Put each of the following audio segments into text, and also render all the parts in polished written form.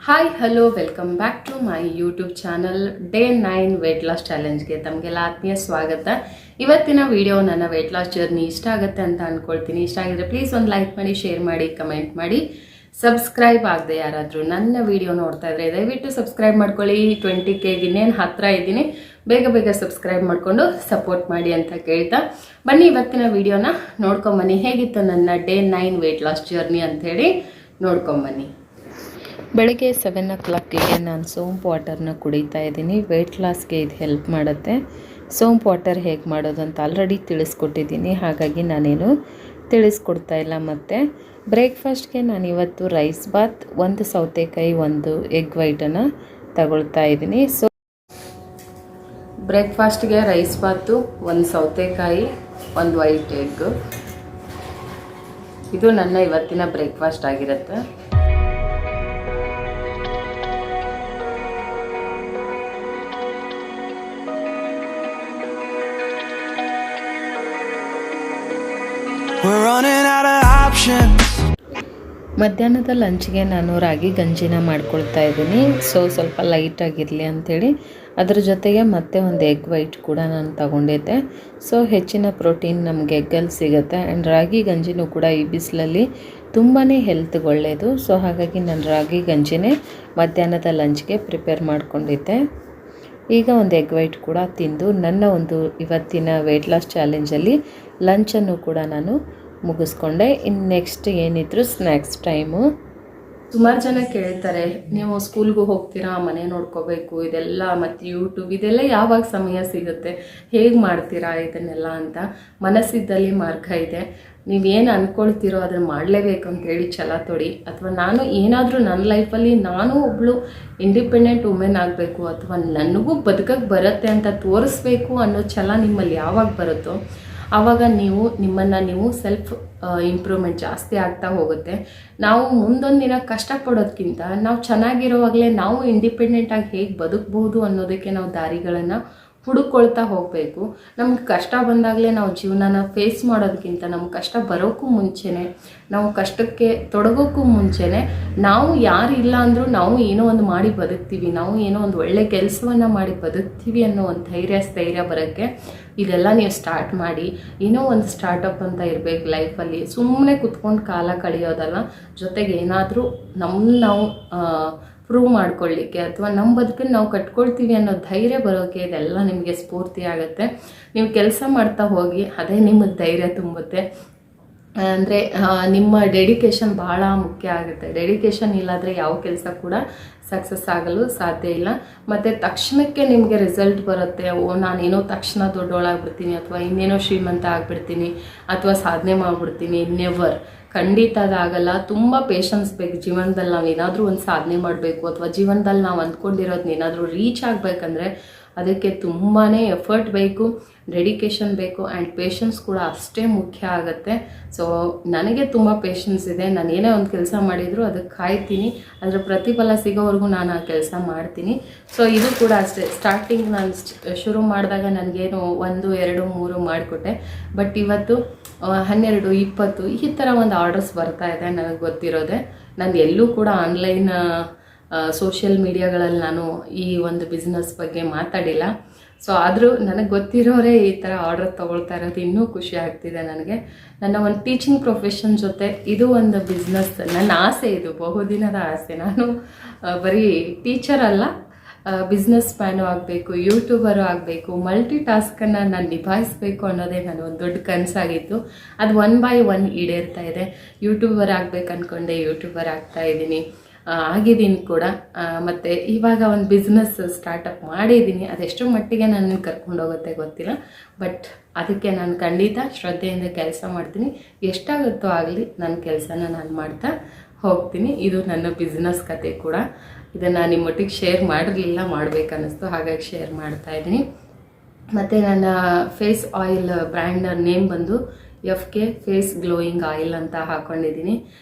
Hi hello welcome back to my YouTube channel day 9 weight loss ಚಾಲೆಂಜ್ಗೆ ತಮಗೆಲ್ಲ ಆತ್ಮೀಯ ಸ್ವಾಗತ. ಇವತ್ತಿನ ವಿಡಿಯೋ ನನ್ನ ವೇಟ್ ಲಾಸ್ ಜರ್ನಿ ಇಷ್ಟ ಆಗುತ್ತೆ ಅಂತ ಅಂದ್ಕೊಳ್ತೀನಿ. ಇಷ್ಟ ಆಗಿದ್ರೆ ಪ್ಲೀಸ್ ಒಂದು ಲೈಕ್ ಮಾಡಿ, ಶೇರ್ ಮಾಡಿ, ಕಮೆಂಟ್ ಮಾಡಿ. ಸಬ್ಸ್ಕ್ರೈಬ್ ಆಗದೆ ಯಾರಾದರೂ ನನ್ನ ವಿಡಿಯೋ ನೋಡ್ತಾ ಇದ್ರೆ ದಯವಿಟ್ಟು ಸಬ್ಸ್ಕ್ರೈಬ್ ಮಾಡ್ಕೊಳ್ಳಿ. 20K ಇನ್ನೇನು ಹತ್ತಿರ ಇದ್ದೀನಿ, ಬೇಗ ಬೇಗ ಸಬ್ಸ್ಕ್ರೈಬ್ ಮಾಡಿಕೊಂಡು ಸಪೋರ್ಟ್ ಮಾಡಿ ಅಂತ ಕೇಳ್ತಾ ಬನ್ನಿ ಇವತ್ತಿನ ವಿಡಿಯೋನ ನೋಡ್ಕೊಂಬನ್ನಿ. ಹೇಗಿತ್ತು ನನ್ನ ಡೇ 9 ವೇಟ್ ಲಾಸ್ ಜರ್ನಿ ಅಂಥೇಳಿ ನೋಡ್ಕೊಂಬನ್ನಿ. ಬೆಳಗ್ಗೆ 7 o'clockಗೆ ನಾನು ಸೋಂಪು ವಾಟರ್ನ ಕುಡಿತಾ ಇದ್ದೀನಿ. ವೆಯ್ಟ್ ಲಾಸ್ಗೆ ಇದು ಹೆಲ್ಪ್ ಮಾಡುತ್ತೆ. ಸೋಂಪು ವಾಟರ್ ಹೇಗೆ ಮಾಡೋದು ಅಂತ ಆಲ್ರೆಡಿ ತಿಳಿಸ್ಕೊಟ್ಟಿದ್ದೀನಿ, ಹಾಗಾಗಿ ನಾನೇನು ತಿಳಿಸ್ಕೊಡ್ತಾ ಇಲ್ಲ. ಮತ್ತು ಬ್ರೇಕ್ಫಾಸ್ಟ್ಗೆ ನಾನಿವತ್ತು ರೈಸ್ ಬಾತ್, ಒಂದು ಸೌತೆಕಾಯಿ, ಒಂದು ಎಗ್ ವೈಟನ್ನು ತಗೊಳ್ತಾ ಇದ್ದೀನಿ. ಸೊ ಬ್ರೇಕ್ಫಾಸ್ಟ್ಗೆ ರೈಸ್ ಬಾತು, ಒಂದು ಸೌತೆಕಾಯಿ, ಒಂದು ವೈಟ್ ಎಗ್, ಇದು ನನ್ನ ಇವತ್ತಿನ ಬ್ರೇಕ್ಫಾಸ್ಟ್ ಆಗಿರುತ್ತೆ. ಮಧ್ಯಾಹ್ನದ ಲಂಚ್ಗೆ ನಾನು ರಾಗಿ ಗಂಜಿನ ಮಾಡ್ಕೊಳ್ತಾ ಇದ್ದೀನಿ. ಸ್ವಲ್ಪ ಲೈಟಾಗಿರಲಿ ಅಂಥೇಳಿ ಅದ್ರ ಜೊತೆಗೆ ಮತ್ತೆ ಒಂದು ಎಗ್ ವೈಟ್ ಕೂಡ ನಾನು ತಗೊಂಡಿದ್ದೆ. ಹೆಚ್ಚಿನ ಪ್ರೋಟೀನ್ ನಮಗೆ ಎಗ್ಗಲ್ಲಿ ಸಿಗುತ್ತೆ. ಆ್ಯಂಡ್ ರಾಗಿ ಗಂಜಿನೂ ಕೂಡ ಈ ಬಿಸಿಲಲ್ಲಿ ತುಂಬಾ ಹೆಲ್ತ್ಗೆ ಒಳ್ಳೆಯದು. ಹಾಗಾಗಿ ನಾನು ರಾಗಿ ಗಂಜಿನೇ ಮಧ್ಯಾಹ್ನದ ಲಂಚ್ಗೆ ಪ್ರಿಪೇರ್ ಮಾಡ್ಕೊಂಡಿದ್ದೆ. ಈಗ ಒಂದು ಎಗ್ ವೈಟ್ ಕೂಡ ತಿಂದು ನನ್ನ ಒಂದು ಇವತ್ತಿನ ವೆಯ್ಟ್ ಲಾಸ್ ಚಾಲೆಂಜಲ್ಲಿ ಲಂಚನ್ನು ಕೂಡ ನಾನು ಮುಗಿಸ್ಕೊಂಡೆ. ಇನ್ನು ನೆಕ್ಸ್ಟ್ ಏನಿದ್ರು ಸ್ನ್ಯಾಕ್ಸ್ ಟೈಮು. ಸುಮಾರು ಜನ ಕೇಳ್ತಾರೆ, ನೀವು ಸ್ಕೂಲ್ಗೂ ಹೋಗ್ತೀರಾ, ಮನೆ ನೋಡ್ಕೋಬೇಕು, ಇದೆಲ್ಲ ಮತ್ತು ಯೂಟ್ಯೂಬ್ ಇದೆಲ್ಲ ಯಾವಾಗ ಸಮಯ ಸಿಗುತ್ತೆ, ಹೇಗೆ ಮಾಡ್ತೀರಾ ಇದನ್ನೆಲ್ಲ ಅಂತ. ಮನಸ್ಸಿದ್ದಲ್ಲಿ ಮಾರ್ಗ ಇದೆ. ನೀವೇನು ಅಂದ್ಕೊಳ್ತೀರೋ ಅದನ್ನು ಮಾಡಲೇಬೇಕು ಅಂತೇಳಿ ಛಲ ತೊಡಿ. ಅಥವಾ ನಾನು ಏನಾದರೂ ನನ್ನ ಲೈಫಲ್ಲಿ ನಾನು ಒಬ್ಬಳು ಇಂಡಿಪೆಂಡೆಂಟ್ ವುಮೆನ್ ಆಗಬೇಕು, ಅಥವಾ ನನಗೂ ಬದುಕಕ್ಕೆ ಬರುತ್ತೆ ಅಂತ ತೋರಿಸ್ಬೇಕು ಅನ್ನೋ ಛಲ ನಿಮ್ಮಲ್ಲಿ ಯಾವಾಗ ಬರುತ್ತೋ ಆವಾಗ ನಿಮ್ಮನ್ನು ನೀವು ಸೆಲ್ಫ್ ಇಂಪ್ರೂವ್ಮೆಂಟ್ ಜಾಸ್ತಿ ಆಗ್ತಾ ಹೋಗುತ್ತೆ. ನಾವು ಮುಂದೊಂದು ದಿನ ಕಷ್ಟಪಡೋದಕ್ಕಿಂತ ನಾವು ಚೆನ್ನಾಗಿರೋವಾಗಲೇ ನಾವು ಇಂಡಿಪೆಂಡೆಂಟಾಗಿ ಹೇಗೆ ಬದುಕಬಹುದು ಅನ್ನೋದಕ್ಕೆ ನಾವು ದಾರಿಗಳನ್ನು ಹುಡುಕೊಳ್ತಾ ಹೋಗಬೇಕು. ನಮ್ಗೆ ಕಷ್ಟ ಬಂದಾಗಲೇ ನಾವು ಜೀವನನ ಫೇಸ್ ಮಾಡೋದಕ್ಕಿಂತ ನಮ್ಗೆ ಕಷ್ಟ ಬರೋಕ್ಕೂ ಮುಂಚೆನೇ, ನಾವು ಕಷ್ಟಕ್ಕೆ ತೊಡಗೋಕ್ಕೂ ಮುಂಚೆನೇ ನಾವು ಯಾರು ಇಲ್ಲ ಅಂದರೂ ನಾವು ಏನೋ ಒಂದು ಮಾಡಿ ಬದುಕ್ತೀವಿ, ನಾವು ಏನೋ ಒಂದು ಒಳ್ಳೆ ಕೆಲಸವನ್ನು ಮಾಡಿ ಬದುಕ್ತೀವಿ ಅನ್ನೋ ಒಂದು ಸ್ಥೈರ್ಯ ಬರೋಕ್ಕೆ ಇದೆಲ್ಲ ನೀವು ಸ್ಟಾರ್ಟ್ ಮಾಡಿ. ಏನೋ ಒಂದು ಸ್ಟಾರ್ಟಪ್ ಅಂತ ಇರಬೇಕು ಲೈಫಲ್ಲಿ. ಸುಮ್ಮನೆ ಕುತ್ಕೊಂಡು ಕಾಲ ಕಳೆಯೋದಲ್ಲ, ಜೊತೆಗೆ ಏನಾದರೂ ನಾವು ಪ್ರೂವ್ ಮಾಡ್ಕೊಳ್ಳಿಕ್ಕೆ ಅಥವಾ ನಮ್ಮ ಬದುಕನ್ನು ನಾವು ಕಟ್ಕೊಳ್ತೀವಿ ಅನ್ನೋ ಧೈರ್ಯ ಬರೋಕ್ಕೆ ಇದೆಲ್ಲ ನಿಮಗೆ ಸ್ಫೂರ್ತಿ ಆಗುತ್ತೆ. ನೀವು ಕೆಲಸ ಮಾಡ್ತಾ ಹೋಗಿ, ಅದೇ ನಿಮಗೆ ಧೈರ್ಯ ತುಂಬುತ್ತೆ. ಅಂದರೆ ನಿಮ್ಮ ಡೆಡಿಕೇಶನ್ ಭಾಳ ಮುಖ್ಯ ಆಗುತ್ತೆ. ಡೆಡಿಕೇಶನ್ ಇಲ್ಲಾಂದರೆ ಯಾವ ಕೆಲಸ ಕೂಡ ಸಕ್ಸಸ್ ಆಗಲು ಸಾಧ್ಯ ಇಲ್ಲ. ಮತ್ತು ತಕ್ಷಣಕ್ಕೆ ನಿಮಗೆ ರಿಸಲ್ಟ್ ಬರುತ್ತೆ. ನಾನೇನೋ ತಕ್ಷಣ ದೊಡ್ಡೋಳಾಗ್ಬಿಡ್ತೀನಿ, ಅಥವಾ ಇನ್ನೇನೋ ಶ್ರೀಮಂತ ಆಗಿಬಿಡ್ತೀನಿ, ಅಥವಾ ಸಾಧನೆ ಮಾಡಿಬಿಡ್ತೀನಿ. ನೆವರ್, ಖಂಡಿತ ಅದಾಗಲ್ಲ. ತುಂಬ ಪೇಷನ್ಸ್ ಬೇಕು ಜೀವನದಲ್ಲಿ. ನಾವು ಏನಾದರೂ ಒಂದು ಸಾಧನೆ ಮಾಡಬೇಕು, ಅಥವಾ ಜೀವನದಲ್ಲಿ ನಾವು ಅಂದ್ಕೊಂಡಿರೋದನ್ನ ಏನಾದರೂ ರೀಚ್ ಆಗಬೇಕಂದ್ರೆ ಅದಕ್ಕೆ ತುಂಬಾ ಎಫರ್ಟ್ ಬೇಕು, ಡೆಡಿಕೇಶನ್ ಬೇಕು, ಆ್ಯಂಡ್ ಪೇಷನ್ಸ್ ಕೂಡ ಅಷ್ಟೇ ಮುಖ್ಯ ಆಗುತ್ತೆ. ನನಗೆ ತುಂಬ ಪೇಷನ್ಸ್ ಇದೆ. ನಾನು ಏನೇ ಒಂದು ಕೆಲಸ ಮಾಡಿದರೂ ಅದಕ್ಕೆ ಕಾಯ್ತೀನಿ, ಅದರ ಪ್ರತಿಫಲ ಸಿಗೋವರೆಗೂ ನಾನು ಆ ಕೆಲಸ ಮಾಡ್ತೀನಿ. ಇದು ಕೂಡ ಅಷ್ಟೇ. ಸ್ಟಾರ್ಟಿಂಗ್ ನಾನು ಶುರು ಮಾಡಿದಾಗ ನನಗೇನು 1, 2, 3 ಮಾಡಿಕೊಟ್ಟೆ. ಬಟ್ ಇವತ್ತು 12, 20 ಈ ಥರ ಒಂದು ಆರ್ಡರ್ಸ್ ಬರ್ತಾ ಇದೆ. ನನಗೆ ಗೊತ್ತಿರೋದೆ, ನಾನು ಎಲ್ಲೂ ಕೂಡ ಆನ್ಲೈನ್ ಸೋಷಿಯಲ್ ಮೀಡಿಯಾಗಳಲ್ಲಿ ನಾನು ಈ ಒಂದು ಬಿಸ್ನೆಸ್ ಬಗ್ಗೆ ಮಾತಾಡಿಲ್ಲ. ಆದರೂ ನನಗೆ ಗೊತ್ತಿರೋರೇ ಈ ಥರ ಆರ್ಡರ್ ತೊಗೊಳ್ತಾ ಇರೋದು ಇನ್ನೂ ಖುಷಿ ಆಗ್ತಿದೆ ನನಗೆ. ನನ್ನ ಒಂದು ಟೀಚಿಂಗ್ ಪ್ರೊಫೆಷನ್ ಜೊತೆ ಇದು ಒಂದು ಬಿಸ್ನೆಸ್, ನನ್ನ ಆಸೆ, ಇದು ಬಹುದಿನದ ಆಸೆ. ನಾನು ಬರೀ ಟೀಚರ್ ಅಲ್ಲ, ಬಿಸ್ನೆಸ್ ಮ್ಯಾನು ಆಗಬೇಕು, ಯೂಟ್ಯೂಬರು ಆಗಬೇಕು, ಮಲ್ಟಿ ಟಾಸ್ಕನ್ನು ನಾನು ನಿಭಾಯಿಸಬೇಕು ಅನ್ನೋದೇ ನನ್ನ ಒಂದು ದೊಡ್ಡ ಕನಸಾಗಿತ್ತು. ಅದು 1 by 1 ಈಡೇರ್ತಾ ಇದೆ. ಯೂಟ್ಯೂಬರ್ ಆಗಬೇಕು ಅಂದ್ಕೊಂಡೆ, ಯೂಟ್ಯೂಬರ್ ಆಗ್ತಾ ಇದ್ದೀನಿ, ಆಗಿದ್ದೀನಿ ಕೂಡ. ಮತ್ತು ಇವಾಗ ಒಂದು ಬಿಸ್ನೆಸ್ ಸ್ಟಾರ್ಟಪ್ ಮಾಡಿದ್ದೀನಿ. ಅದೆಷ್ಟೋ ಮಟ್ಟಿಗೆ ನನ್ನ ಕರ್ಕೊಂಡು ಹೋಗುತ್ತೆ ಗೊತ್ತಿಲ್ಲ, ಬಟ್ ಅದಕ್ಕೆ ನಾನು ಖಂಡಿತ ಶ್ರದ್ಧೆಯಿಂದ ಕೆಲಸ ಮಾಡ್ತೀನಿ. ಎಷ್ಟಾಗುತ್ತೋ ಆಗಲಿ ನನ್ನ ಕೆಲಸನ ನಾನು ಮಾಡ್ತಾ ಹೋಗ್ತೀನಿ. ಇದು ನನ್ನ ಬಿಸ್ನೆಸ್ ಕತೆ ಕೂಡ. ಇದನ್ನು ನಿಮ್ಮೊಟ್ಟಿಗೆ ಶೇರ್ ಮಾಡಿರಲಿಲ್ಲ, ಮಾಡಬೇಕನ್ನಿಸ್ತು, ಹಾಗಾಗಿ ಶೇರ್ ಮಾಡ್ತಾಯಿದ್ದೀನಿ. ಮತ್ತು ನನ್ನ ಫೇಸ್ ಆಯಿಲ್ ಬ್ರ್ಯಾಂಡ್ ನೇಮ್ ಬಂದು FK ಫೇಸ್ ಗ್ಲೋಯಿಂಗ್ ಆಯಿಲ್ ಅಂತ ಹಾಕ್ಕೊಂಡಿದ್ದೀನಿ.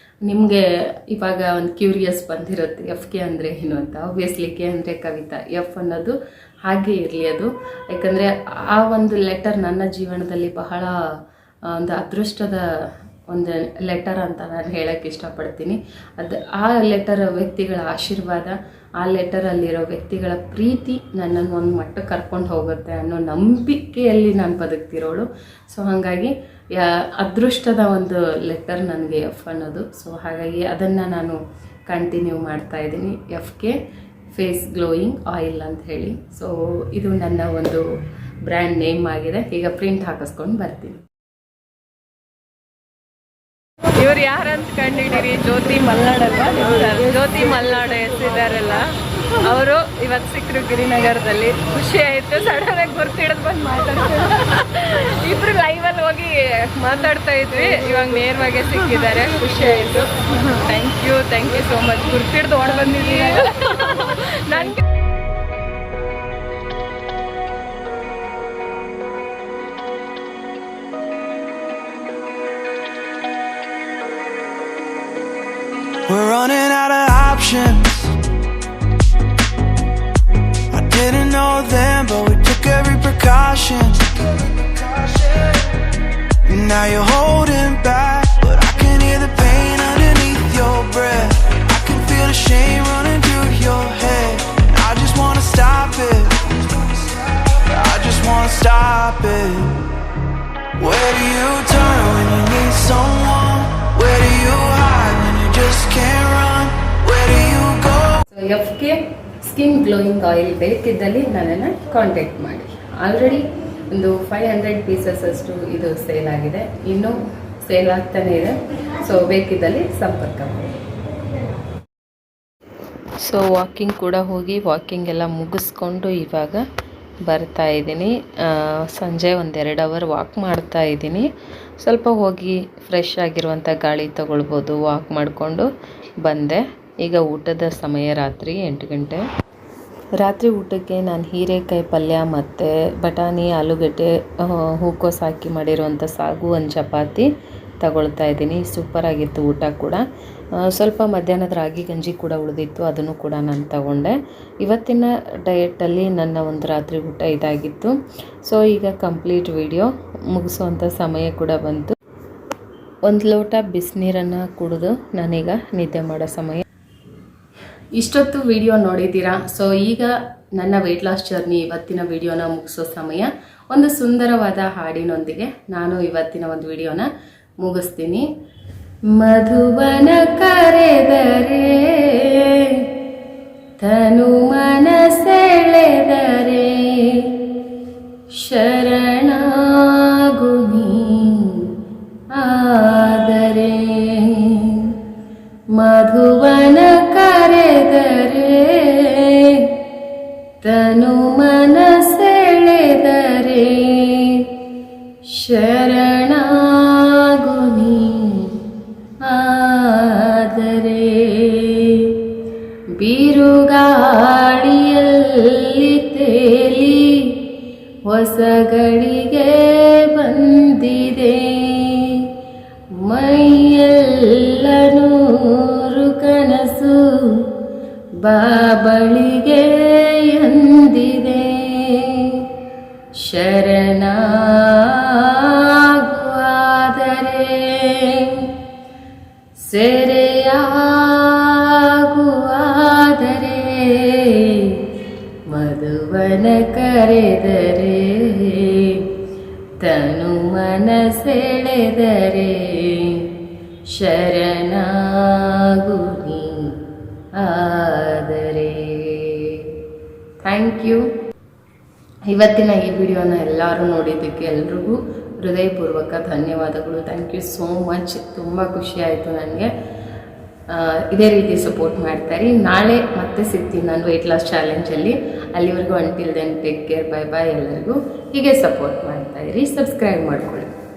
ನಿಮಗೆ ಇವಾಗ ಒಂದು ಕ್ಯೂರಿಯಸ್ ಬಂದಿರುತ್ತೆ FK ಅಂದರೆ ಏನು ಅಂತ. ಆಬ್ವಿಯಸ್ಲಿ K ಅಂದರೆ ಕವಿತಾ, F ಅನ್ನೋದು ಹಾಗೆ ಇರಲಿ ಅದು. ಯಾಕಂದರೆ ಆ ಒಂದು ಲೆಟರ್ ನನ್ನ ಜೀವನದಲ್ಲಿ ಬಹಳ ಒಂದು ಅದೃಷ್ಟದ ಒಂದು ಲೆಟರ್ ಅಂತ ನಾನು ಹೇಳೋಕ್ಕೆ ಇಷ್ಟಪಡ್ತೀನಿ. ಆ ಲೆಟರ್ ವ್ಯಕ್ತಿಗಳ ಆಶೀರ್ವಾದ, ಆ ಲೆಟರಲ್ಲಿರೋ ವ್ಯಕ್ತಿಗಳ ಪ್ರೀತಿ ನನ್ನನ್ನು ಒಂದು ಮಟ್ಟಕ್ಕೆ ಕರ್ಕೊಂಡು ಹೋಗುತ್ತೆ ಅನ್ನೋ ನಂಬಿಕೆಯಲ್ಲಿ ನಾನು ಬದುಕ್ತಿರೋಳು. ಸೊ ಹಾಗಾಗಿ ಅದೃಷ್ಟದ ಒಂದು ಲೆಟರ್ ನನಗೆ ಎಫ್ ಅನ್ನೋದು. ಸೊ ಹಾಗಾಗಿ ಅದನ್ನು ನಾನು ಕಂಟಿನ್ಯೂ ಮಾಡ್ತಾಯಿದ್ದೀನಿ, FK ಫೇಸ್ ಗ್ಲೋಯಿಂಗ್ ಆಯಿಲ್ ಅಂತ ಹೇಳಿ. ಸೊ ಇದು ನನ್ನ ಒಂದು ಬ್ರ್ಯಾಂಡ್ ನೇಮ್ ಆಗಿದೆ. ಈಗ ಪ್ರಿಂಟ್ ಹಾಕಿಸ್ಕೊಂಡು ಬರ್ತೀನಿ. ಇವ್ರು ಯಾರಂತ ಕಂಡಿದ್ದೀರಿ? ಜ್ಯೋತಿ ಮಲ್ನಾಡ್ ಅಲ್ವಾ? ಜ್ಯೋತಿ ಮಲ್ನಾಡ್ ಹೆಸರಿದಾರಲ್ಲ ಅವರು ಇವತ್ತು ಸಿಕ್ಕರು ಗಿರಿನಗರದಲ್ಲಿ. ಖುಷಿ ಆಯಿತು, ಸಡನ್ನಾಗಿ ಗುರ್ತಿಡಿದು ಬಂದು ಮಾತಾಡ್ತಾರೆ. ಇಬ್ರು ಲೈವಲ್ಲಿ ಹೋಗಿ ಮಾತಾಡ್ತಾ ಇದ್ವಿ, ಇವಾಗ ನೇರವಾಗಿ ಸಿಕ್ಕಿದ್ದಾರೆ. ಖುಷಿ ಆಯಿತು. Thank you so much. ಗುರ್ತಿಡ್ದು ಓಡ್ ಬಂದಿದ್ದೀನಿ ನನಗೆ. We're running out of options. I didn't know them, but we took every precaution. Now you're holding back, but I can hear the pain underneath your breath. I can feel the shame running through your head. And I just wanna stop it. I just wanna stop it. Where do you turn when you need someone? Where do you hide when you just can't run? Where do you go? So FK skin glowing oil ಬೇಕಿದ್ದಲ್ಲಿ ನನ್ನನ್ನು contact ಮಾಡಿ. Already ಒಂದು 500 pieces ಅಷ್ಟು ಇದು sale ಆಗಿದೆ, ಇನ್ನೂ sale ಆಗ್ತಾನೆ ಇದೆ. ಸೊ ಬೇಕಿದ್ದಲ್ಲಿ ಸಂಪರ್ಕ ಮಾಡಿ. ಸೊ ವಾಕಿಂಗ್ ಕೂಡ ಹೋಗಿ ವಾಕಿಂಗ್ ಎಲ್ಲ ಮುಗಿಸ್ಕೊಂಡು ಇವಾಗ ಬರ್ತಾ ಇದ್ದೀನಿ. ಸಂಜೆ 1-2 ಅವರ್ ವಾಕ್ ಮಾಡ್ತಾ ಇದ್ದೀನಿ. ಸ್ವಲ್ಪ ಹೋಗಿ ಫ್ರೆಶ್ ಆಗಿರುವಂಥ ಗಾಳಿ ತಗೊಳ್ಬೋದು. ವಾಕ್ ಮಾಡಿಕೊಂಡು ಬಂದೆ. ಈಗ ಊಟದ ಸಮಯ, ರಾತ್ರಿ 8 ಗಂಟೆ. ರಾತ್ರಿ ಊಟಕ್ಕೆ ನಾನು ಹೀರೆಕಾಯಿ ಪಲ್ಯ ಮತ್ತು ಬಟಾಣಿ, ಆಲೂಗಡ್ಡೆ, ಹೂಕೋಸು ಹಾಕಿ ಮಾಡಿರುವಂಥ ಸಾಗು, ಒಂದು ಚಪಾತಿ ತಗೊಳ್ತಾ ಇದ್ದೀನಿ. ಸೂಪರಾಗಿತ್ತು ಊಟ ಕೂಡ. ಸ್ವಲ್ಪ ಮಧ್ಯಾಹ್ನದ ರಾಗಿ ಗಂಜಿ ಕೂಡ ಉಳಿದಿತ್ತು, ಅದನ್ನು ಕೂಡ ನಾನು ತಗೊಂಡೆ. ಇವತ್ತಿನ ಡಯಟಲ್ಲಿ ನನ್ನ ಒಂದು ರಾತ್ರಿ ಊಟ ಇದಾಗಿತ್ತು. ಸೊ ಈಗ ಕಂಪ್ಲೀಟ್ ವಿಡಿಯೋ ಮುಗಿಸುವಂಥ ಸಮಯ ಕೂಡ ಬಂತು. 1 ಲೋಟ ಬಿಸಿನೀರನ್ನು ಕುಡಿದು ನಾನೀಗ ನಿದ್ದೆ ಮಾಡೋ ಸಮಯ. ಇಷ್ಟೊತ್ತು ವಿಡಿಯೋ ನೋಡಿದ್ದೀರಾ. ಸೊ ಈಗ ನನ್ನ ವೆಯ್ಟ್ ಲಾಸ್ ಜರ್ನಿ ಇವತ್ತಿನ ವಿಡಿಯೋನ ಮುಗಿಸೋ ಸಮಯ. ಒಂದು ಸುಂದರವಾದ ಹಾಡಿನೊಂದಿಗೆ ನಾನು ಇವತ್ತಿನ ಒಂದು ವಿಡಿಯೋನ ಮುಗಿಸ್ತೀನಿ. ಮಧುವನ ಕರೆದರೆ ತನು ಮನಸೆಳೆದರೆ ಶರಣಾಗು ನೀ ಆದರೆ. ಮಧುವನ ಕರೆದರೆ ತನು ಮನಸೆಳೆದರೆ ಶರಣಾಗು ನೀ ಆದರೆ. ಬಿರುಗಾಳಿಯಲ್ಲಿ ತೇಲಿ ಹೊಸಗಳಿಗೆ ಬಂದಿದೆ. ಮೈಯೆಲ್ಲ ನೂರು ಕನಸು ಬಾಬಳಿಗೆ ಎಂದಿದೆ. ಶರಣಾಗುವಾದರೆ ಸೆರೆಯಾಗುವಾದರೆ. ಮಧುವನ ಕರೆದರೆ ತನು ಮನಸೆಳೆದರೆ ಶರಣಾಗು ನೀ ಆದರೆ. Thank you. ಇವತ್ತಿನ ಈ ವಿಡಿಯೋನ ಎಲ್ಲರೂ ನೋಡಿದ್ದಕ್ಕೆ ಎಲ್ರಿಗೂ ಹೃದಯಪೂರ್ವಕ ಧನ್ಯವಾದಗಳು. Thank you so much. ತುಂಬ ಖುಷಿ ಆಯಿತು ನನಗೆ. ಇದೇ ರೀತಿ ಸಪೋರ್ಟ್ ಮಾಡ್ತಾಯಿರಿ. ನಾಳೆ ಮತ್ತೆ ಸಿಗ್ತೀನಿ ನಾನು ವೆಯ್ಟ್ ಲಾಸ್ ಚಾಲೆಂಜಲ್ಲಿ. ಅಲ್ಲಿವರೆಗೂ until then take care, bye bye. ಎಲ್ಲರಿಗೂ ಹೀಗೆ ಸಪೋರ್ಟ್ ಮಾಡ್ತಾಯಿರಿ, ಸಬ್ಸ್ಕ್ರೈಬ್ ಮಾಡ್ಕೊಳ್ಳಿ.